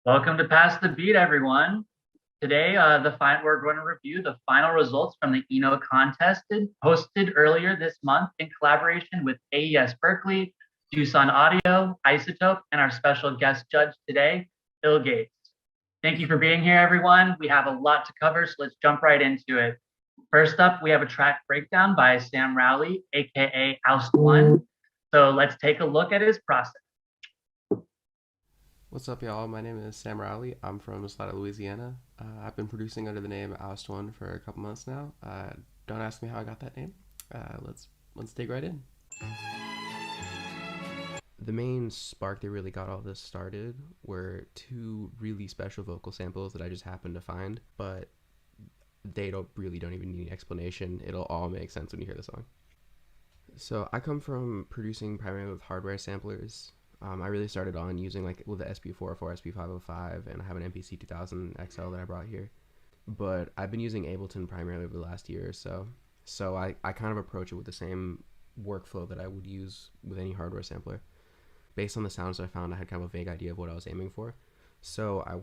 Welcome to Pass the Beat, everyone. Today, we're going to review the final results from the INO contest hosted earlier this month in collaboration with AES Berkeley, Tucson Audio, Isotope, and our special guest judge today, Ill.Gates. Thank you for being here, everyone. We have a lot to cover, so let's jump right into it. First up, we have a track breakdown by Sam Rowley, aka Oust One. So let's take a look at his process. What's up, y'all? My name is Sam Rowley. I'm from Slida, Louisiana. I've been producing under the name Oust One for a couple months now. Don't ask me how I got that name. Let's dig right in. The main spark that really got all this started were two really special vocal samples that I just happened to find, but they don't even need explanation. It'll all make sense when you hear the song. So I come from producing primarily with hardware samplers. I really started on using with the SP404, SP505, and I have an MPC 2000 XL that I brought here. But I've been using Ableton primarily over the last year or so. So I kind of approach it with the same workflow that I would use with any hardware sampler. Based on the sounds that I found, I had kind of a vague idea of what I was aiming for. So I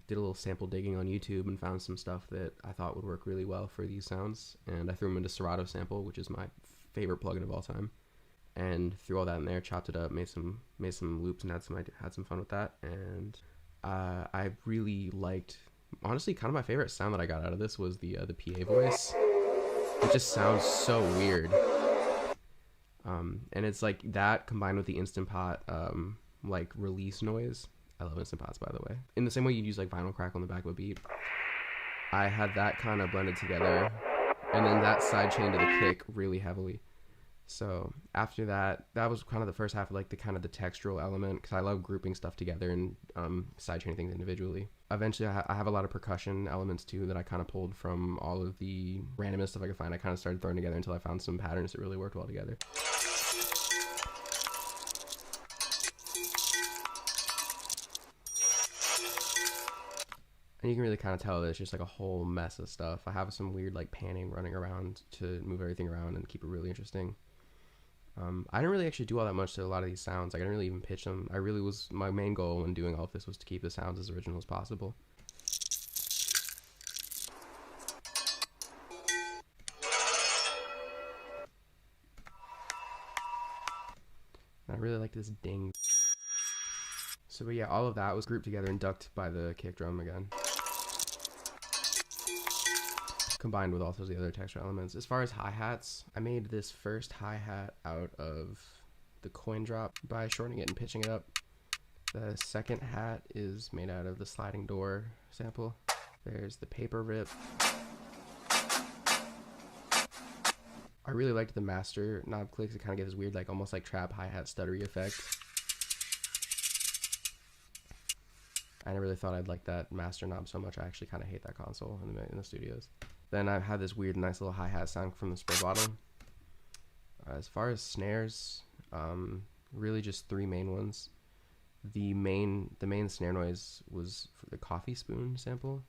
did a little sample digging on YouTube and found some stuff that I thought would work really well for these sounds. And I threw them into Serato Sample, which is my favorite plugin of all time. And threw all that in there, chopped it up, made some loops, and had some fun with that. And I really liked, honestly, kind of my favorite sound that I got out of this was the PA voice. It just sounds so weird. And it's like that combined with the Instant Pot release noise. I love Instant Pots, by the way. In the same way you'd use vinyl crack on the back of a beat, I had that kind of blended together, and then that sidechained to the kick really heavily. So after that was kind of the first half of the textural element, because I love grouping stuff together and sidechaining things individually. Eventually I have a lot of percussion elements too that I kind of pulled from all of the randomest stuff I could find. I kind of started throwing together until I found some patterns that really worked well together. And you can really kind of tell that it's just a whole mess of stuff. I have some weird panning running around to move everything around and keep it really interesting. I didn't really actually do all that much to a lot of these sounds. I didn't really even pitch them. My main goal when doing all of this was to keep the sounds as original as possible. And I really like this ding. So but yeah, all of that was grouped together and ducked by the kick drum again, combined with also the other texture elements. As far as hi-hats, I made this first hi-hat out of the coin drop by shortening it and pitching it up. The second hat is made out of the sliding door sample. There's the paper rip. I really liked the master knob clicks. It kind of gives this weird almost trap hi-hat stuttery effect. I never really thought I'd like that master knob so much. I actually kind of hate that console in the studios. Then I've had this weird, nice little hi-hat sound from the spray bottom. As far as snares, really just three main ones. The main snare noise was for the coffee spoon sample,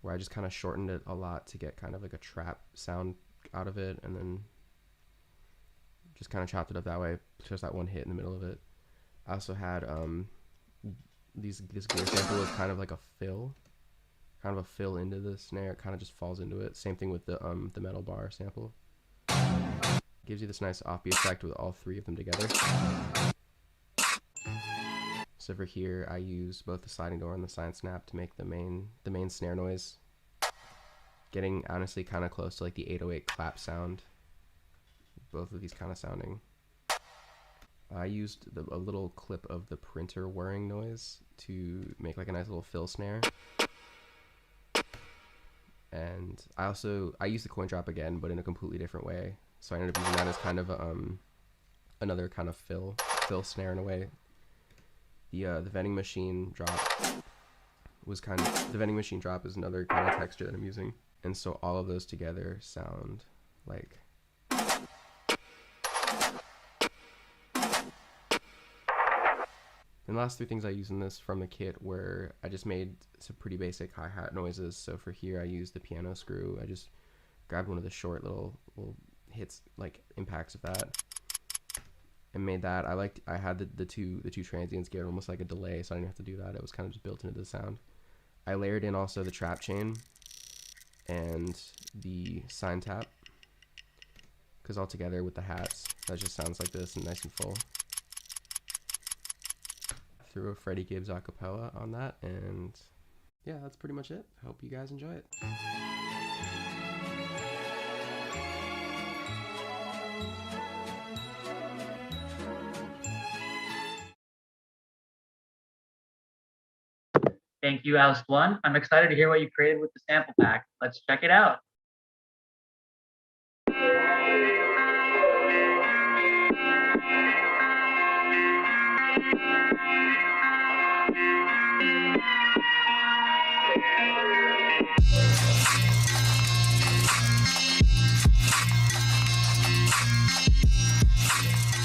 where I just kind of shortened it a lot to get kind of a trap sound out of it, and then just kind of chopped it up that way, just that one hit in the middle of it. I also had this gear sample was kind of a fill into the snare. It kind of just falls into it. Same thing with the metal bar sample. Gives you this nice offbeat effect with all three of them together. So for here, I use both the sliding door and the side snap to make the main snare noise. Getting honestly kind of close to the 808 clap sound. Both of these kind of sounding. I used a little clip of the printer whirring noise to make a nice little fill snare. And I used the coin drop again, but in a completely different way. So I ended up using that as kind of another kind of fill snare in a way. The vending machine drop is another kind of texture that I'm using. And so all of those together sound like. And the last three things I used in this from the kit were, I just made some pretty basic hi-hat noises. So for here, I used the piano screw. I just grabbed one of the short little hits, impacts of that. and made that. I had the two transients get almost like a delay, so I didn't have to do that. It was kind of just built into the sound. I layered in also the trap chain and the sine tap, because all together with the hats, that just sounds like this and nice and full. Threw a Freddie Gibbs acapella on that, and yeah, that's pretty much it. Hope you guys enjoy it. Thank you, Oust One. I'm excited to hear what you created with the sample pack. Let's check it out.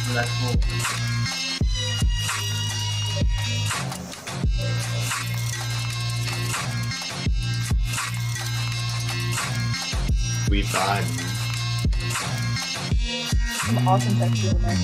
Oh, that's cool. We vibe. Some awesome texture in there.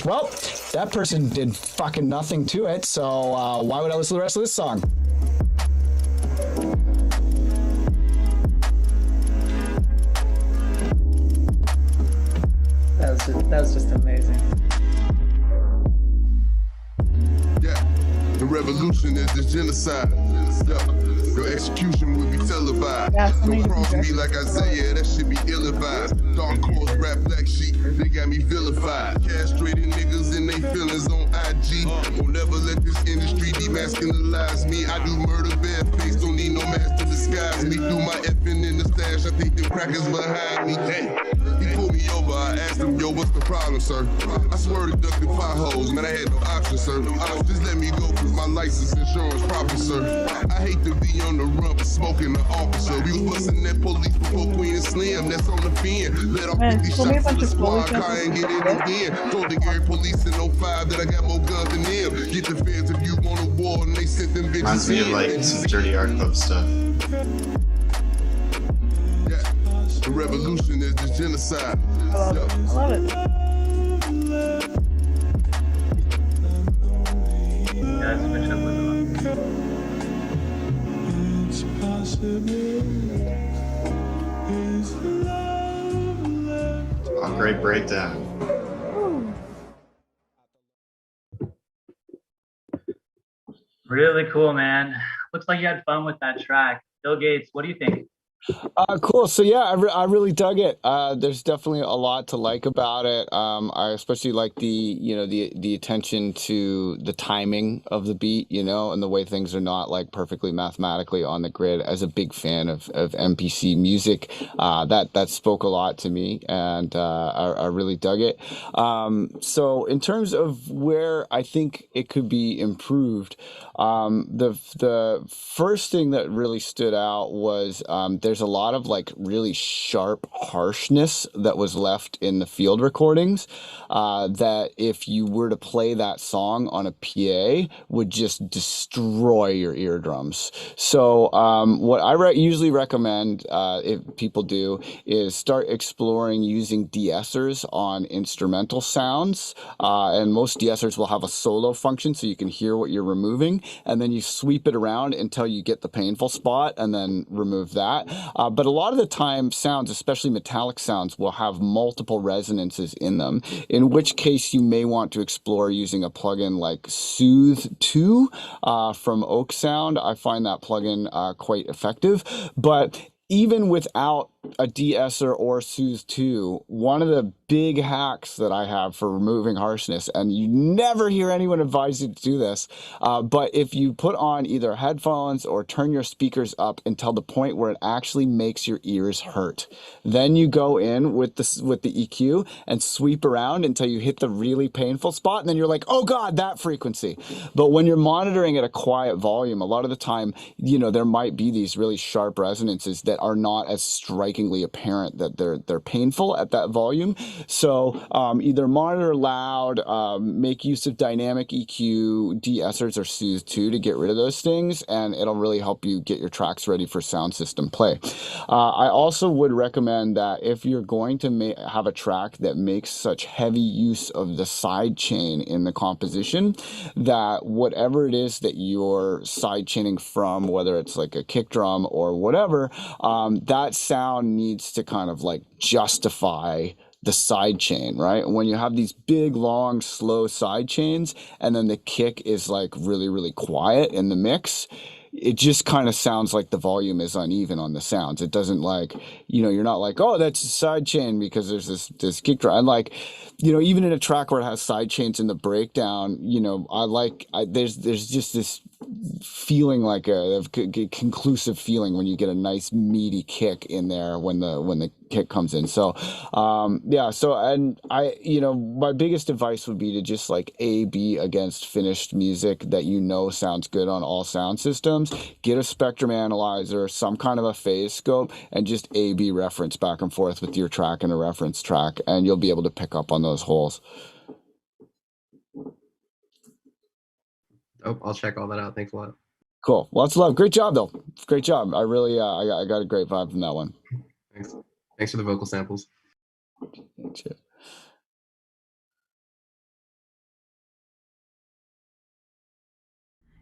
Well, that person did fucking nothing to it, so why would I listen to the rest of this song? That was just amazing. Yeah, the revolution is the genocide. Yeah. Your execution will be televised. Yeah, Don't cross me like Isaiah, that should be ill-advised. Dark horse, rap black sheep, they got me vilified. Castrated niggas and they feelings on IG. Won't never let this industry demasculinize me. I do murder bareface, don't need no mask to disguise me. Do my effing in the stash, I think the crackers behind me. Hey, he pulled me over, I asked him, yo, what's the problem, sir? I swear to duck the potholes, man, I had no option, sir. Just let me go, cause my license insurance proper, sir. I hate to be on the run for smoking the officer. We was busting that police before Queen and Slim, that's on the fin. Let off 50 shots to the squad car and get in again. Told the Gary police in 05 that I got more guns than them. Get the feds if you want a war, and they sent them bitches in. Reminds me of like some dirty art club stuff. Yeah, the revolution is the genocide. I love it. Yeah, let's switch up with them. Oh, great breakdown. Really cool, man. Looks like you had fun with that track. Ill.Gates, what do you think? Cool. So yeah, I really dug it. There's definitely a lot to like about it. I especially like the attention to the timing of the beat, and the way things are not like perfectly mathematically on the grid. As a big fan of MPC music, that spoke a lot to me, and I really dug it. So in terms of where I think it could be improved, the first thing that really stood out was there's a lot of like really sharp harshness that was left in the field recordings that if you were to play that song on a PA would just destroy your eardrums. So what I usually recommend if people do is start exploring using de-essers on instrumental sounds, and most de-essers will have a solo function so you can hear what you're removing, and then you sweep it around until you get the painful spot and then remove that. But a lot of the time sounds, especially metallic sounds, will have multiple resonances in them, in which case you may want to explore using a plugin like Soothe 2 from Oak Sound. I find that plugin quite effective. But even without a de-esser or Soothe 2, one of the big hacks that I have for removing harshness, and you never hear anyone advise you to do this, but if you put on either headphones or turn your speakers up until the point where it actually makes your ears hurt, then you go in with the EQ and sweep around until you hit the really painful spot, and then you're like, oh god, that frequency. But when you're monitoring at a quiet volume, a lot of the time, there might be these really sharp resonances that are not as striking strikingly apparent that they're painful at that volume. So either monitor loud, make use of dynamic EQ, de-essers or soothe 2 to get rid of those things, and it'll really help you get your tracks ready for sound system play. I also would recommend that if you're going to have a track that makes such heavy use of the side chain in the composition, that whatever it is that you're side chaining from, whether it's like a kick drum or whatever, that sound needs to kind of like justify the side chain, right? When you have these big, long, slow side chains, and then the kick is like really, really quiet in the mix, it just kind of sounds like the volume is uneven on the sounds. It doesn't like, you're not like, oh, that's a side chain because there's this kick drum. And like, even in a track where it has side chains in the breakdown, there's just this feeling like a conclusive feeling when you get a nice meaty kick in there when the kick comes in. So and I my biggest advice would be to just like A/B against finished music that sounds good on all sound systems. Get a spectrum analyzer, some kind of a phase scope, and just A/B reference back and forth with your track and a reference track, and you'll be able to pick up on those holes. Oh, I'll check all that out. Thanks a lot. Cool. Lots of love. Great job, though. Great job. I really, I got a great vibe from that one. Thanks. Thanks for the vocal samples. Thanks, yeah.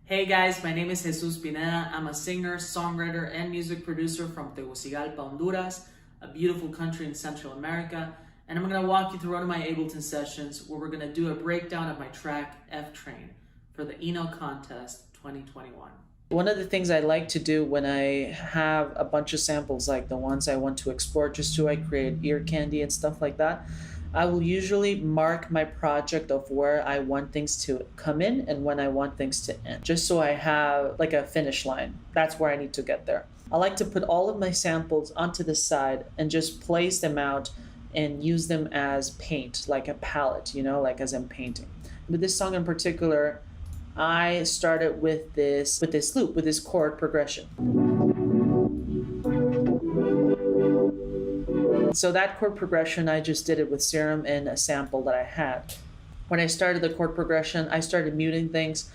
Hey guys, my name is Jesus Pineda. I'm a singer, songwriter, and music producer from Tegucigalpa, Honduras, a beautiful country in Central America. And I'm going to walk you through one of my Ableton sessions where we're going to do a breakdown of my track F Train for the INO Contest 2021. One of the things I like to do when I have a bunch of samples like the ones I want to export just so I create ear candy and stuff like that, I will usually mark my project of where I want things to come in and when I want things to end, just so I have like a finish line. That's where I need to get there. I like to put all of my samples onto the side and just place them out and use them as paint, like a palette, like as I'm painting. With this song in particular, I started with this loop, with this chord progression. So that chord progression, I just did it with Serum and a sample that I had. When I started the chord progression, I started muting things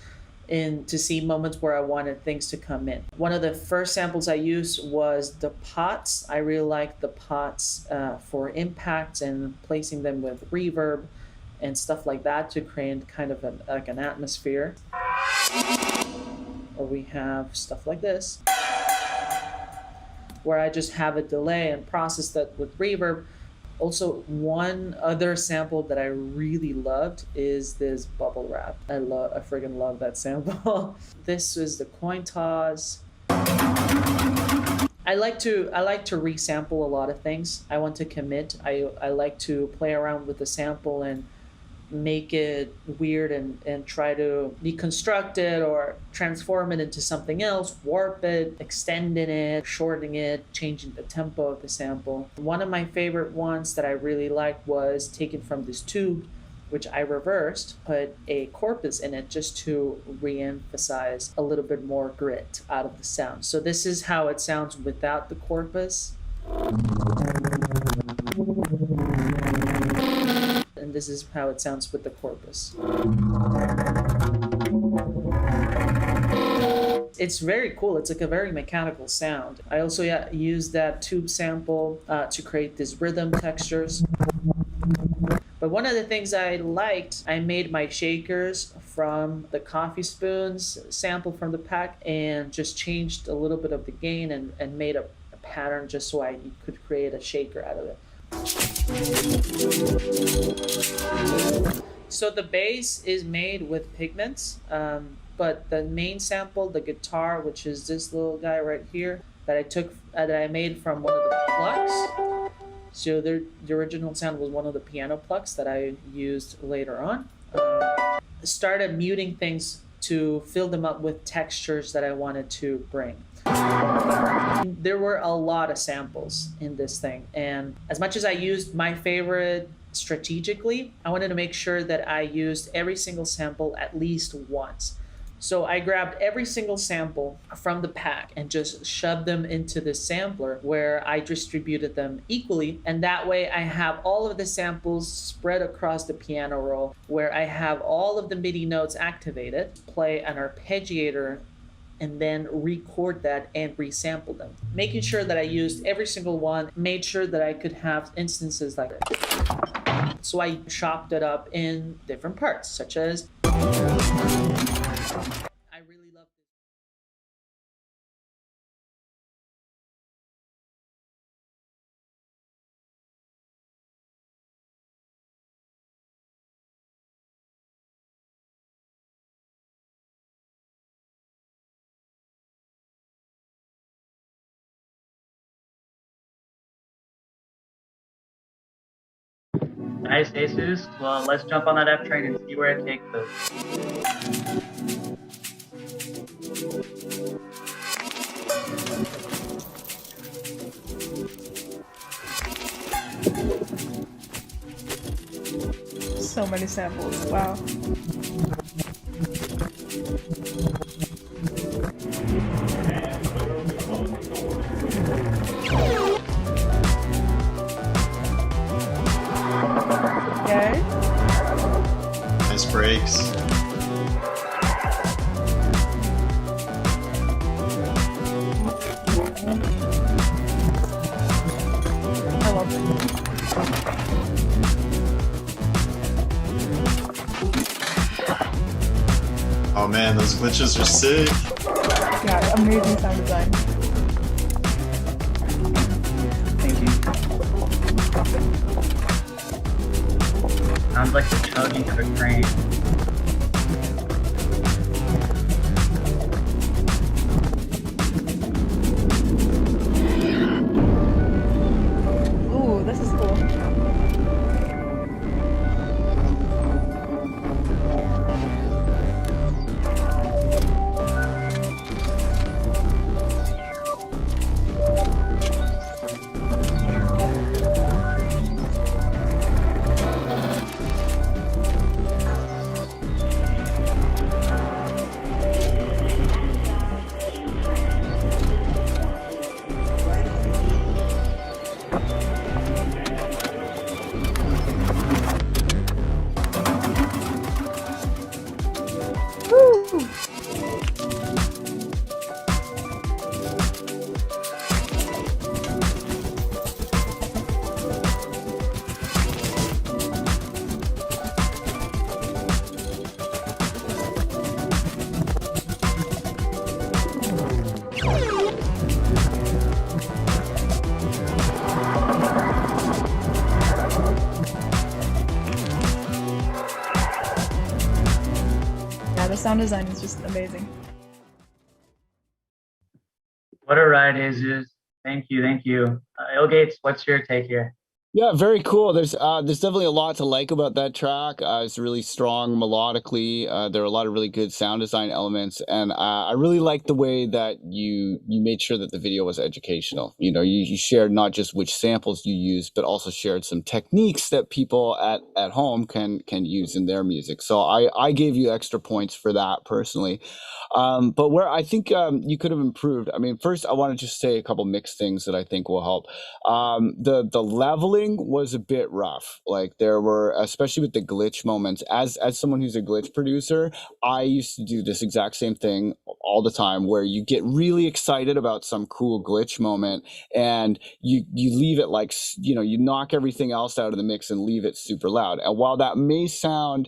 to see moments where I wanted things to come in. One of the first samples I used was the pots. I really liked the pots for impact and placing them with reverb and stuff like that to create kind of an atmosphere. Or we have stuff like this, where I just have a delay and process that with reverb. Also, one other sample that I really loved is this bubble wrap. I friggin' love that sample. This is the coin toss. I like to resample a lot of things. I want to commit. I like to play around with the sample and make it weird and try to deconstruct it or transform it into something else, warp it, extending it, shortening it, changing the tempo of the sample. One of my favorite ones that I really liked was taken from this tube, which I reversed, put a corpus in it just to re-emphasize a little bit more grit out of the sound. So this is how it sounds without the corpus. And this is how it sounds with the corpus. It's very cool. It's like a very mechanical sound. I also used that tube sample to create these rhythm textures. But one of the things I liked, I made my shakers from the coffee spoons sample from the pack and just changed a little bit of the gain and made a pattern just so I could create a shaker out of it. So the bass is made with pigments, but the main sample, the guitar, which is this little guy right here, that I made from one of the plucks. So the original sound was one of the piano plucks that I used later on. Started muting things to fill them up with textures that I wanted to bring. There were a lot of samples in this thing, and as much as I used my favorite strategically, I wanted to make sure that I used every single sample at least once. So I grabbed every single sample from the pack and just shoved them into the sampler where I distributed them equally. And that way I have all of the samples spread across the piano roll where I have all of the MIDI notes activated, play an arpeggiator, and then record that and resample them. Making sure that I used every single one, made sure that I could have instances like that. So I chopped it up in different parts, such as I really love this. Nice, Jesus. Well, let's jump on that F train and see where it takes us. So many samples. Wow. Okay. Nice breaks. I love it. Oh man, those glitches are sick. Yeah, amazing sound design. Thank you. Sounds like the chugging of a train. Ooh, this is cool. Woo! Yeah, the sound design is just amazing. What a ride, Jesus. Thank you, thank you. Ill.Gates, what's your take here? Yeah, very cool. There's definitely a lot to like about that track. It's really strong melodically. There are a lot of really good sound design elements, and I really like the way that you made sure that the video was educational. You know, you shared not just which samples you used, but also shared some techniques that people at home can use in their music. So I gave you extra points for that personally. But where I think you could have improved. I mean, first I want to just say a couple mixed things that I think will help. The leveling was a bit rough. Like there were, especially with the glitch moments. As someone who's a glitch producer, I used to do this exact same thing all the time, where you get really excited about some cool glitch moment, and you leave it like, you know, you knock everything else out of the mix and leave it super loud. And while that may sound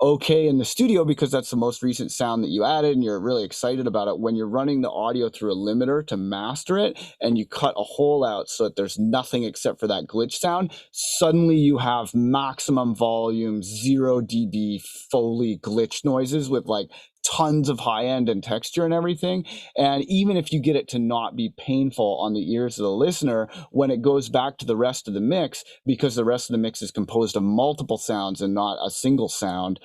okay in the studio because that's the most recent sound that you added and you're really excited about it, when you're running the audio through a limiter to master it and you cut a hole out so that there's nothing except for that glitch sound, suddenly you have maximum volume 0 dB Foley glitch noises with like tons of high end and texture and everything. And even if you get it to not be painful on the ears of the listener, when it goes back to the rest of the mix, because the rest of the mix is composed of multiple sounds and not a single sound,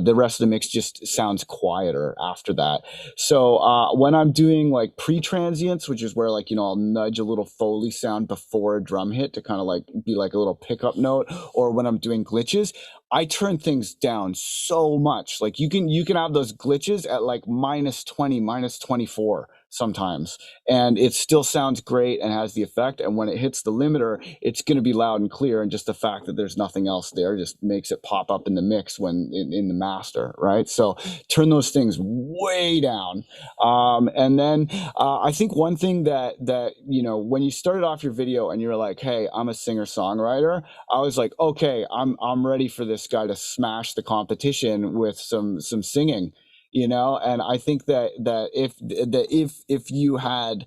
the rest of the mix just sounds quieter after that. So when I'm doing like pre-transients, which is where, like, you know, I'll nudge a little Foley sound before a drum hit to kind of like be like a little pickup note, or when I'm doing glitches, I turn things down so much. Like you can have those glitches at like -20, -24 sometimes, and it still sounds great and has the effect. And when it hits the limiter, it's going to be loud and clear. And just the fact that there's nothing else there just makes it pop up in the mix when in the master, right? So turn those things way down. And then I think one thing that when you started off your video and you're like, "Hey, I'm a singer songwriter," I was like, okay, I'm ready for this guy to smash the competition with some singing, and I think that if you had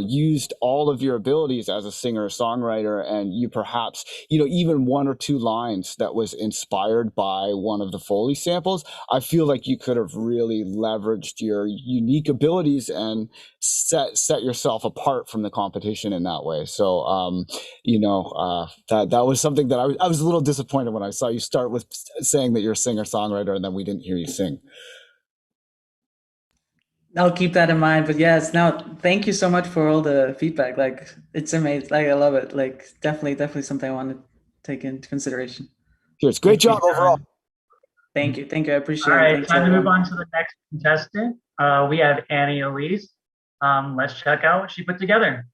used all of your abilities as a singer or songwriter, and you perhaps even one or two lines that was inspired by one of the Foley samples, I feel like you could have really leveraged your unique abilities and set yourself apart from the competition in that way. So that was something that I was a little disappointed when I saw you start with saying that you're a singer songwriter and then we didn't hear you sing. I'll keep that in mind. But yes, now thank you so much for all the feedback. Like it's amazing. Like I love it. Like definitely something I want to take into consideration. Cheers. Great Thank you, job overall. Thank you. I appreciate All it. right, Thanks, time to move everyone. on to the next contestant. We have Annie Elise. Let's check out what she put together.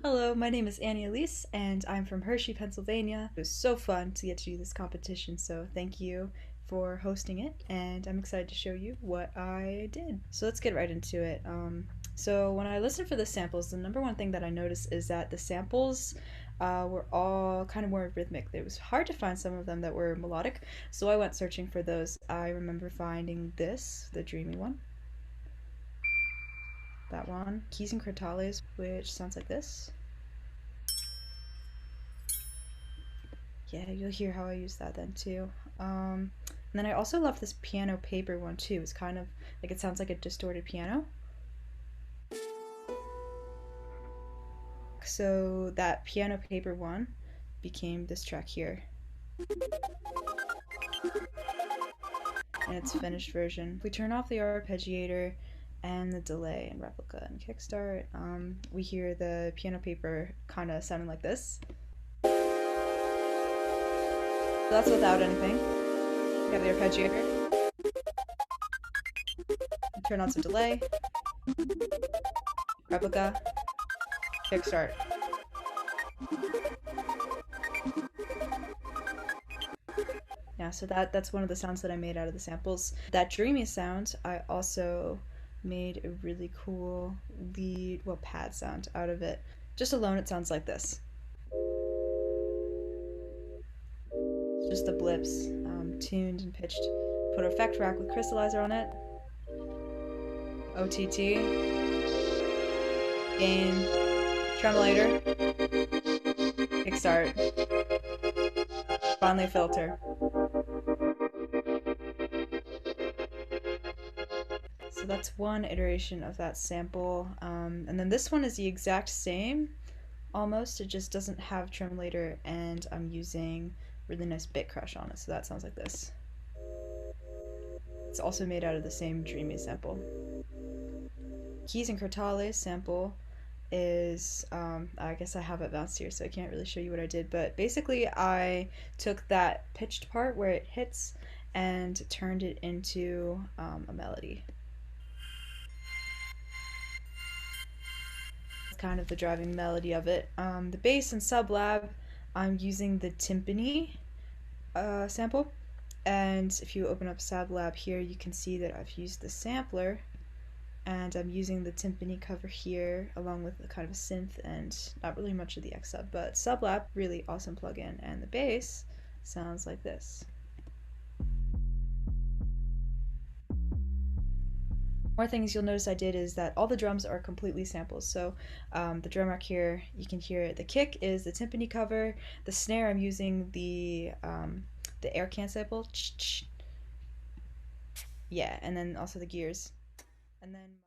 Hello, my name is Annie Elise, and I'm from Hershey, Pennsylvania. It was so fun to get to do this competition, so thank you for hosting it, and I'm excited to show you what I did. So let's get right into it. So when I listened for the samples, the number one thing that I noticed is that the samples were all kind of more rhythmic. It was hard to find some of them that were melodic, so I went searching for those. I remember finding this, the dreamy one. That one, Keys and Crotales, which sounds like this. Yeah, you'll hear how I use that then too. And then I also love this piano paper one too. It's kind of like, it sounds like a distorted piano. So that piano paper one became this track here. And its finished version. We turn off the arpeggiator and the delay and replica and kickstart. We hear the piano paper kind of sounding like this. So that's without anything. We have the arpeggiator. Turn on some delay. Replica. Kickstart. Yeah, so that's one of the sounds that I made out of the samples. That dreamy sound, I also made a really cool lead, pad sound out of it. Just alone, it sounds like this. It's just the blips, tuned and pitched. Put an effect rack with crystallizer on it. OTT. Gain. Tremolator. Kickstart. Finally filter. So that's one iteration of that sample. And then this one is the exact same, almost. It just doesn't have tremolator, and I'm using really nice bit crush on it, so that sounds like this. It's also made out of the same dreamy sample. Keys and Crotales sample is, I guess I have it bounced here, so I can't really show you what I did, but basically I took that pitched part where it hits and turned it into a melody. Kind of the driving melody of it. The bass and sublab, I'm using the timpani sample, and if you open up sublab here, you can see that I've used the sampler, and I'm using the timpani cover here along with a kind of a synth and not really much of the X sub, but sublab, really awesome plugin, and the bass sounds like this. More things you'll notice I did is that all the drums are completely samples. So the drum rack here, you can hear the kick is the timpani cover. The snare, I'm using the air can sample. Yeah, and then also the gears. And then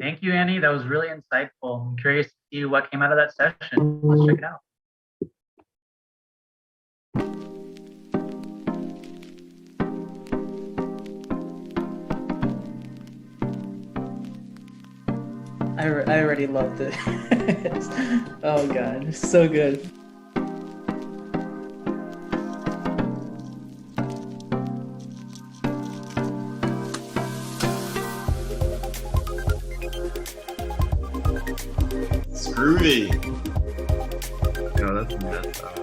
Thank you, Annie. That was really insightful. I'm curious to see what came out of that session. Let's check it out. I already loved it. Oh god, it's so good. It's groovy. Yo, that's messed up.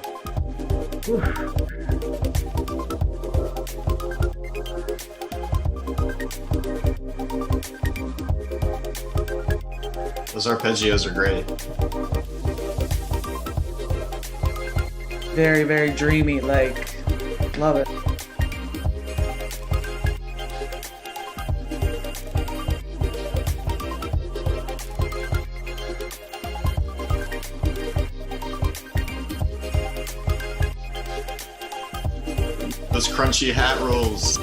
Those arpeggios are great. Very, very dreamy, like, love it. Those crunchy hat rolls.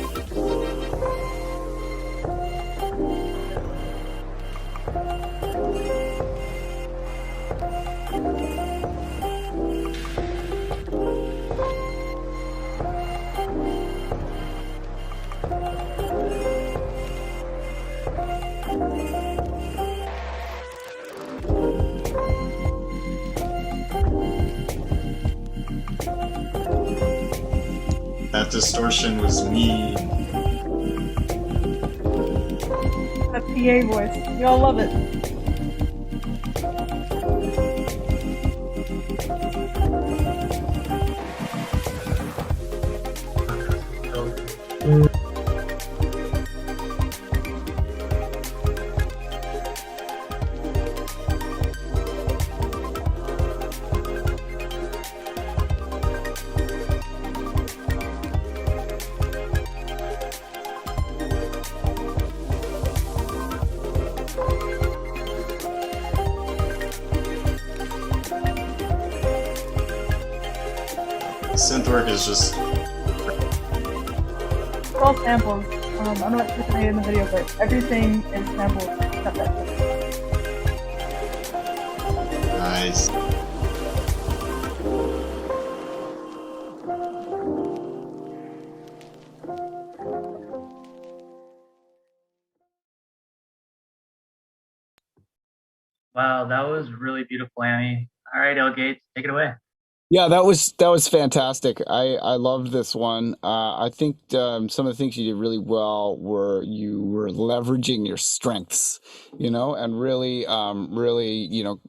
That distortion was mean. That PA voice. Y'all love it. Synth work is just It's all samples. I don't know what to say in the video, but everything is samples except that. nice. Wow, that was really beautiful, Annie. All right, Ill.Gates, take it away. Yeah, that was fantastic. I loved this one. I think some of the things you did really well were you were leveraging your strengths, and really,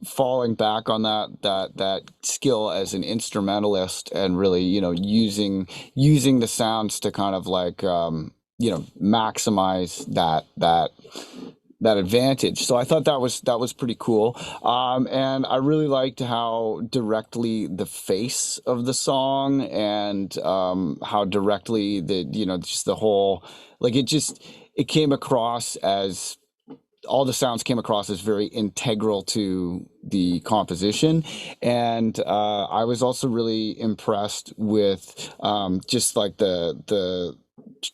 falling back on that skill as an instrumentalist, and really, using the sounds to kind of like maximize that advantage. So I thought that was pretty cool. And I really liked how directly the face of the song, and how directly just the whole, like, it came across as, all the sounds came across as very integral to the composition. And I was also really impressed with just like the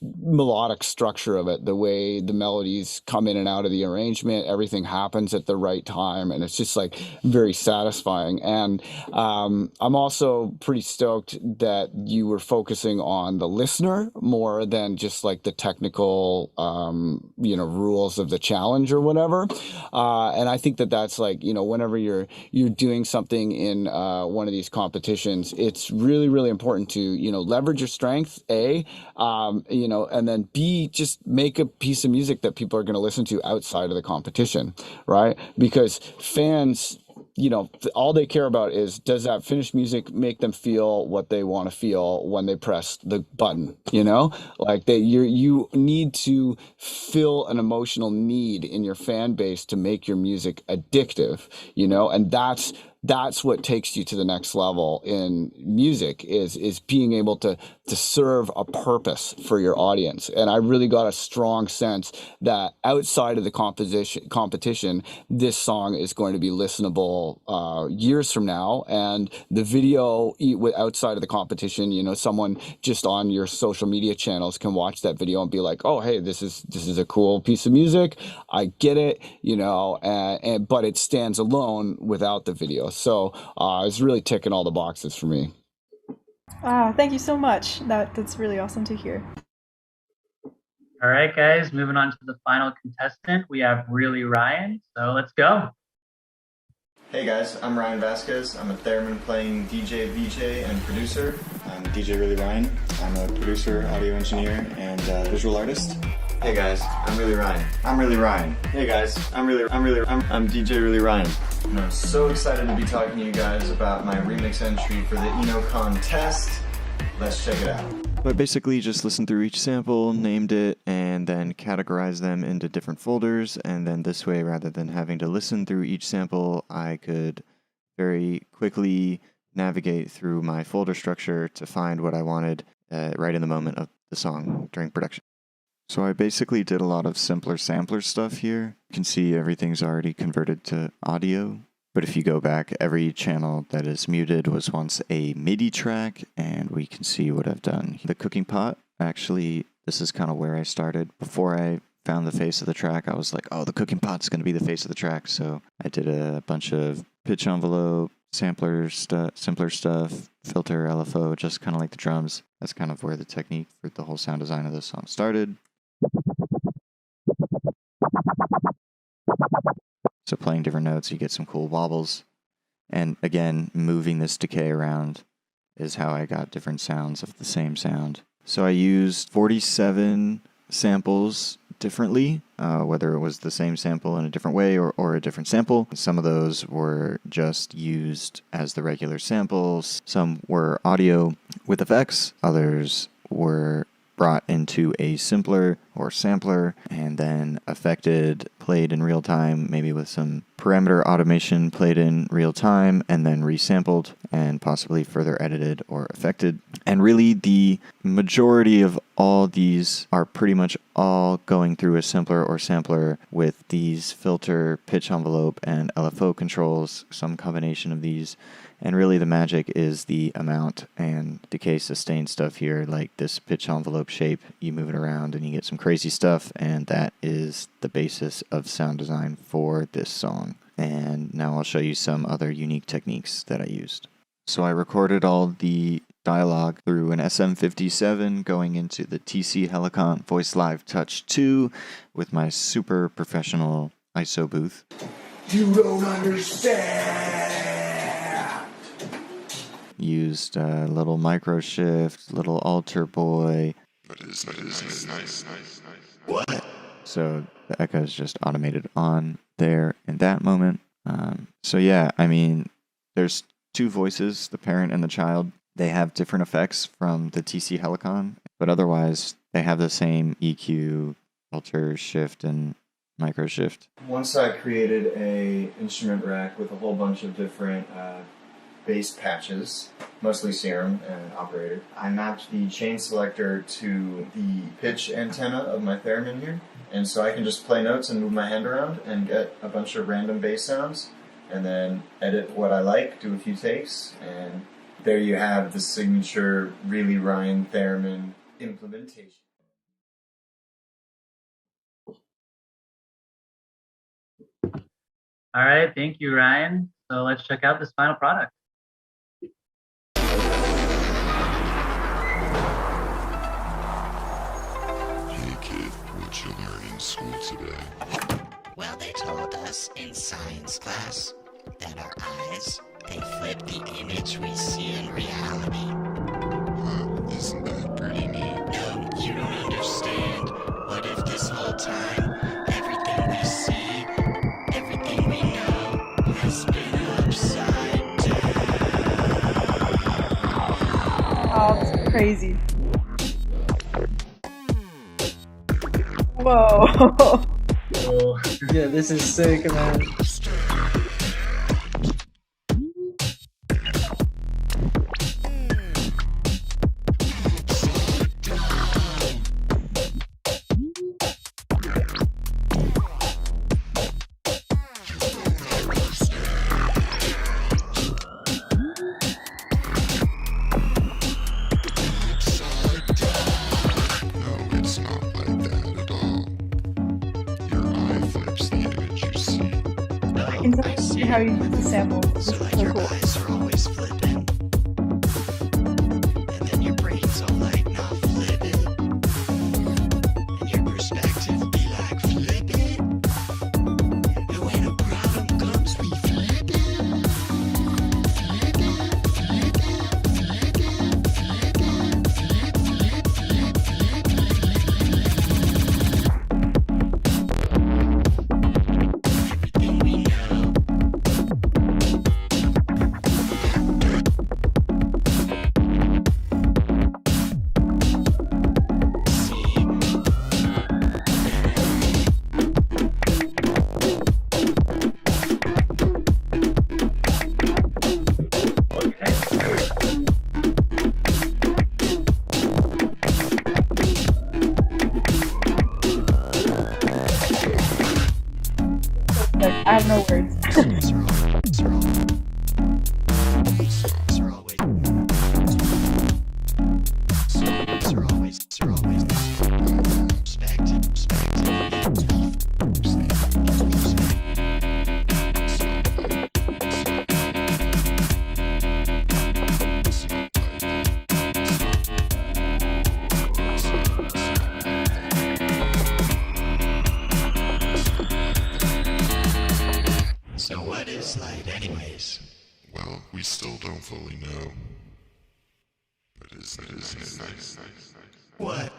melodic structure of it, the way the melodies come in and out of the arrangement, everything happens at the right time, and it's just like very satisfying. And I'm also pretty stoked that you were focusing on the listener more than just like the technical rules of the challenge or whatever. And I think that that's like, whenever you're doing something in one of these competitions, it's really, really important to leverage your strength, and then B, just make a piece of music that people are going to listen to outside of the competition, right? Because fans, all they care about is, does that finished music make them feel what they want to feel when they press the button? Like you need to fill an emotional need in your fan base to make your music addictive, and that's what takes you to the next level in music, is being able to serve a purpose for your audience. And I really got a strong sense that outside of the competition, this song is going to be listenable years from now. And the video outside of the competition, someone just on your social media channels can watch that video and be like, oh, hey, this is a cool piece of music. I get it, but it stands alone without the video. So it's really ticking all the boxes for me. Thank you so much. That's really awesome to hear. All All right, guys, moving on to the final contestant. We have Really Ryan. So let's go. Hey guys, I'm Ryan Vasquez. I'm a theremin playing DJ, VJ, and producer. I'm DJ Really Ryan. I'm a producer, audio engineer, and visual artist. Hey guys, I'm Really Ryan. I'm Really Ryan. Hey guys, I'm DJ Really Ryan. And I'm so excited to be talking to you guys about my remix entry for the INO CON test. Let's check it out. I basically just listened through each sample, named it, and then categorized them into different folders, and then this way, rather than having to listen through each sample, I could very quickly navigate through my folder structure to find what I wanted right in the moment of the song during production. So I basically did a lot of simpler sampler stuff here. You can see everything's already converted to audio. But if you go back, every channel that is muted was once a MIDI track, and we can see what I've done. The cooking pot, actually, this is kind of where I started. Before I found the face of the track, I was like, oh, the cooking pot's going to be the face of the track. So I did a bunch of pitch envelope, simpler stuff, filter, LFO, just kind of like the drums. That's kind of where the technique for the whole sound design of this song started. So playing different notes, you get some cool wobbles. And again, moving this decay around is how I got different sounds of the same sound. So I used 47 samples differently, whether it was the same sample in a different way or a different sample. Some of those were just used as the regular samples. Some were audio with effects. Others were brought into a simpler or sampler and then affected, played in real time, maybe with some parameter automation played in real time and then resampled and possibly further edited or affected. And really the majority of all these are pretty much all going through a simpler or sampler with these filter, pitch envelope, and LFO controls, some combination of these. And really the magic is the amount and decay sustain stuff here, like this pitch envelope shape. You move it around and you get some crazy stuff, and that is the basis of sound design for this song. And now I'll show you some other unique techniques that I used. So I recorded all the dialogue through an SM57 going into the TC Helicon Voice Live Touch 2 with my super professional ISO booth. You don't understand. Used a little micro shift, little alter boy. Nice. What? So the echo is just automated on there in that moment. So yeah, I mean, there's two voices, the parent and the child. They have different effects from the TC Helicon, but otherwise they have the same EQ, alter, shift, and micro shift. Once I created a instrument rack with a whole bunch of different bass patches, mostly serum and operator, I mapped the chain selector to the pitch antenna of my theremin here, and so I can just play notes and move my hand around and get a bunch of random bass sounds, and then edit what I like, do a few takes, and there you have the signature Really Ryan theremin implementation. All right, thank you, Ryan. So let's check out this final product. Hey kid, what you learn in school today? Well, they told us in science class that our eyes, they flip the image we see in reality. Isn't that pretty neat? No, you don't understand. What if this whole time, everything we see, everything we know, has been upside down? Oh, that's crazy. Whoa. Yeah, this is sick, man. No, it's not like that at all. Your eye flips the image you see. I can totally see how you use the sample. This is so cool. Eyes are always flipping. And then your brain's all like not flipping. And your still don't fully know. But it's nice. What?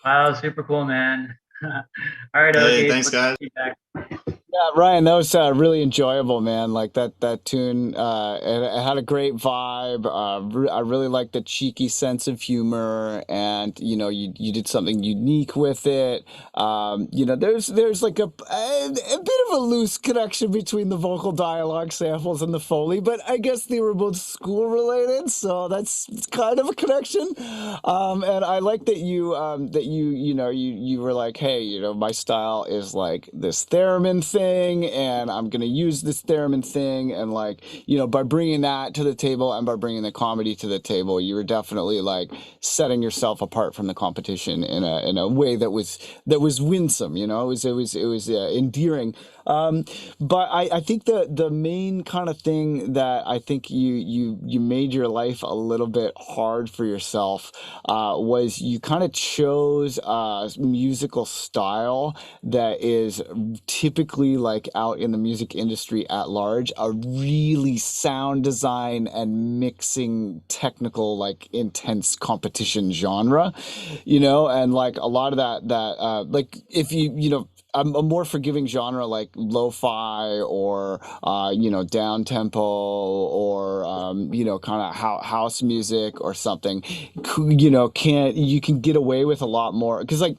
Wow, super cool, man. All right, Hey, Ill.Gates, thanks, what's your guys. feedback? Yeah, Ryan, that was really enjoyable, man. Like that tune, it had a great vibe. I really like the cheeky sense of humor, and you did something unique with it. There's like a bit of a loose connection between the vocal dialogue samples and the Foley, but I guess they were both school related, so that's kind of a connection. And I like that you were like, hey, my style is like this theremin thing, and I'm gonna use this theremin thing, and like, by bringing that to the table and by bringing the comedy to the table, you were definitely like setting yourself apart from the competition in a way that was winsome. It was endearing. But I think the main kind of thing that I think you made your life a little bit hard for yourself was you kind of chose a musical style that is typically, like, out in the music industry at large, a really sound design and mixing technical, like, intense competition genre, and like a lot of that like, if a more forgiving genre like lo-fi or down tempo or kind of house music or something, you can get away with a lot more, because like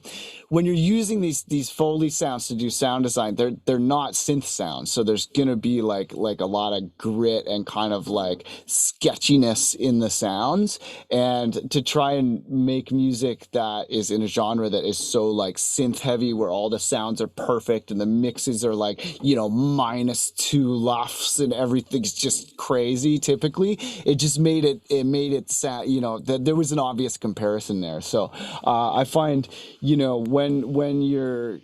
when you're using these Foley sounds to do sound design, they're not synth sounds, so there's gonna be like a lot of grit and kind of like sketchiness in the sounds, and to try and make music that is in a genre that is so like synth heavy, where all the sounds are perfect and the mixes are like -2 LUFS and everything's just crazy. Typically, it just made it sound, that there was an obvious comparison there. So I find, when you're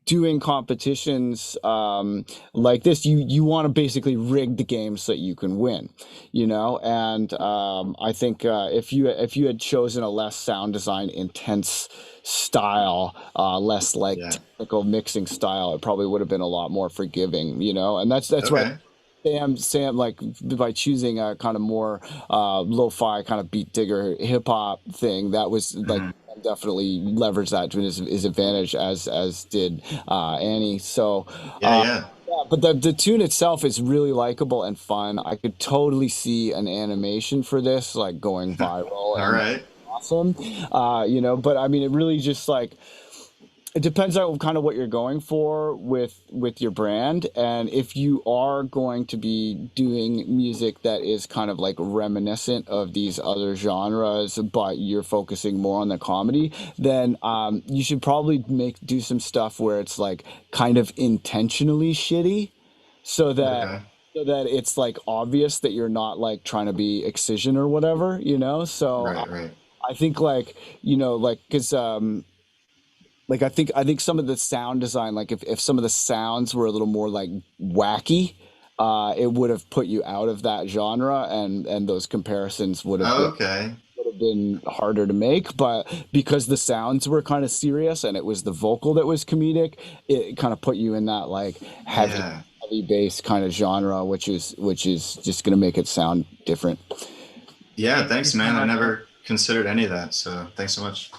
doing competitions like this, you want to basically rig the game so that you can win, and I think if you had chosen a less sound design intense style, less like Yeah. technical mixing style, it probably would have been a lot more forgiving, and that's what Okay. Sam, like, by choosing a kind of more lo-fi kind of beat digger hip hop thing, that was like definitely leveraged that to his advantage, as did Annie. So Yeah, uh, yeah. yeah, but the tune itself is really likable and fun. I could totally see an animation for this, like, going viral All and right. awesome. But I mean, it really just like, it depends on kind of what you're going for with your brand, and if you are going to be doing music that is kind of like reminiscent of these other genres, but you're focusing more on the comedy, then you should probably do some stuff where it's like kind of intentionally shitty, so that Okay. it's like obvious that you're not like trying to be excision or whatever, so Right, right. I think, like, like, because like, I think some of the sound design, like, if some of the sounds were a little more like wacky, it would have put you out of that genre, and those comparisons Okay. would have been harder to make. But because the sounds were kind of serious and it was the vocal that was comedic, it kind of put you in that like Yeah. heavy bass kind of genre, which is just gonna make it sound different. Yeah, Thank you thanks, so man. I much. never considered any of that, so thanks so much.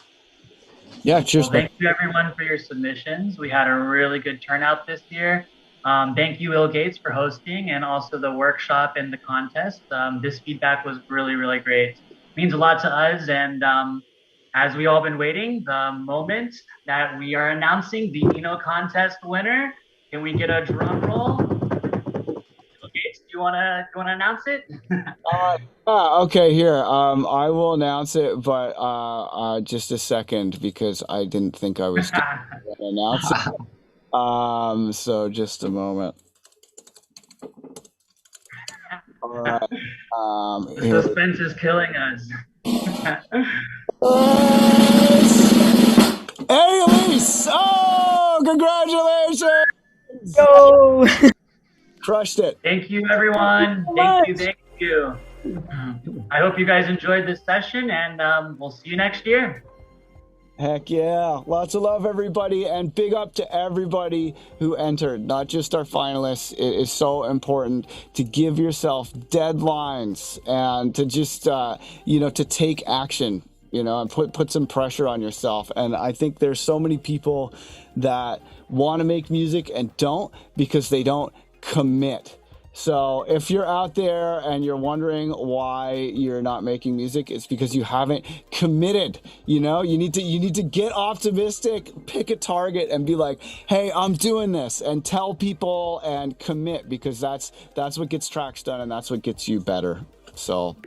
Yeah, cheers, Well, man. thank you everyone for your submissions. We had a really good turnout this year. Thank you, Ill.Gates, for hosting, and also the workshop and the contest. This feedback was really, really great. Means a lot to us, and as we all been waiting, the moment that we are announcing the INO contest winner. Can we get a drum roll? Ill.Gates, do you wanna announce it? Okay, here. I will announce it, but just a second, because I didn't think I was going to announce it. So just a moment. All right. The Here. suspense is killing us. Hey, Elise! Oh, Yo! Crushed it. Thank you, everyone. Thank you. I hope you guys enjoyed this session, and we'll see you next year. Heck yeah. Lots of love, everybody, and big up to everybody who entered, not just our finalists. It is so important to give yourself deadlines and to just, to take action, and put some pressure on yourself. And I think there's so many people that want to make music and don't because they don't commit. So if you're out there and you're wondering why you're not making music, it's because you haven't committed. You need to get optimistic, pick a target and be like, hey, I'm doing this, and tell people and commit, because that's what gets tracks done and that's what gets you better. So